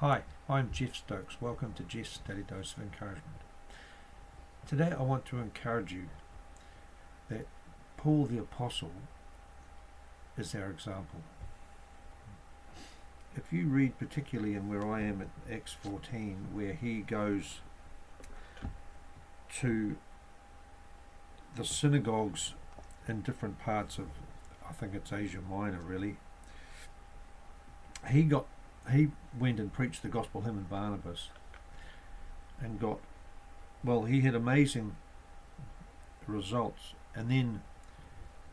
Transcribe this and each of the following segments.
Hi, I'm Jeff Stokes. Welcome to Jeff's Daily Dose of Encouragement. Today I want to encourage you that Paul the Apostle is our example. If you read particularly in where I am at Acts 14, where he goes to the synagogues in different parts of, I think it's Asia Minor really, he went and preached the gospel, him and Barnabas, and he had amazing results. And then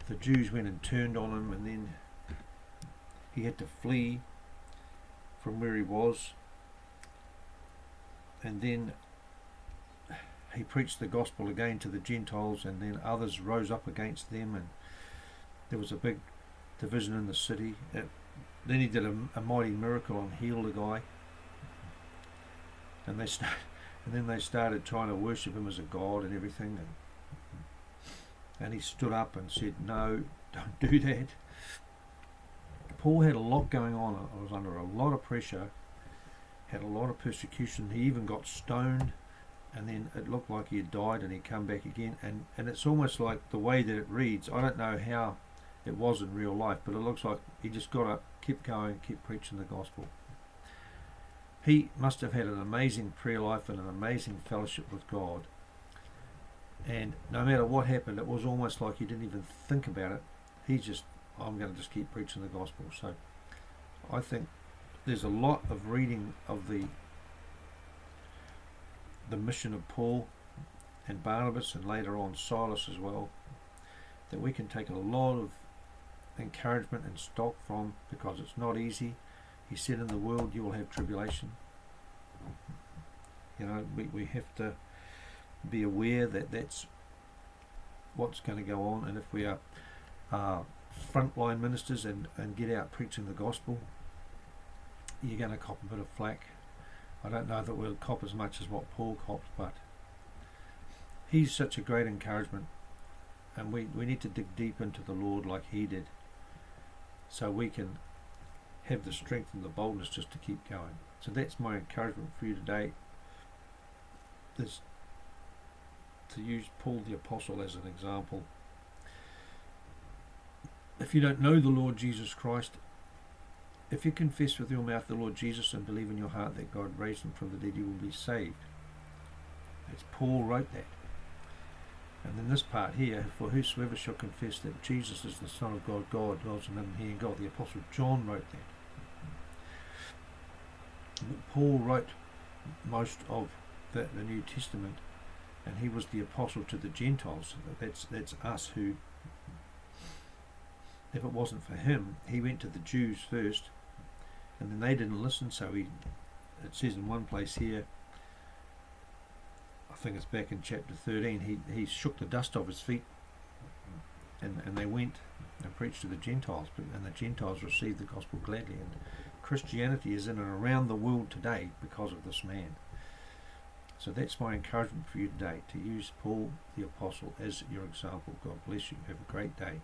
the Jews went and turned on him, and then he had to flee from where he was. And then he preached the gospel again to the Gentiles, and then others rose up against them, and there was a big division in the city. Then he did a mighty miracle and healed a guy, and then they started trying to worship him as a god and everything, and he stood up and said, "No, don't do that." Paul had a lot going on. I was under a lot of pressure, had a lot of persecution. He even got stoned, and then it looked like he had died, and he come back again. And it's almost like the way that it reads, I don't know how it was in real life, but it looks like he just got up, kept going, kept preaching the gospel. He must have had an amazing prayer life and an amazing fellowship with God, and no matter what happened, it was almost like he didn't even think about it. I'm going to just keep preaching the gospel. So I think there's a lot of reading of the mission of Paul and Barnabas, and later on Silas as well, that we can take a lot of encouragement and stock from, because it's not easy. He said, in the world you will have tribulation. We have to be aware that that's what's going to go on, and if we are frontline ministers and get out preaching the gospel, you're going to cop a bit of flack. I don't know that we'll cop as much as what Paul copped, but he's such a great encouragement, and we need to dig deep into the Lord like he did, so we can have the strength and the boldness just to keep going. So that's my encouragement for you today, is to use Paul the Apostle as an example. If you don't know the Lord Jesus Christ, if you confess with your mouth the Lord Jesus and believe in your heart that God raised him from the dead, you will be saved. That's Paul wrote that. And then this part here, for whosoever shall confess that Jesus is the Son of God, God dwells in him, and he in God. The Apostle John wrote that. Paul wrote most of the New Testament, and he was the apostle to the Gentiles. That's us who, if it wasn't for him, he went to the Jews first, and then they didn't listen, so it says in one place here, I think it's back in chapter 13, he shook the dust off his feet, and they went and preached to the Gentiles, and the Gentiles received the gospel gladly. And Christianity is in and around the world today because of this man. So that's my encouragement for you today, to use Paul the Apostle as your example. God bless you. Have a great day.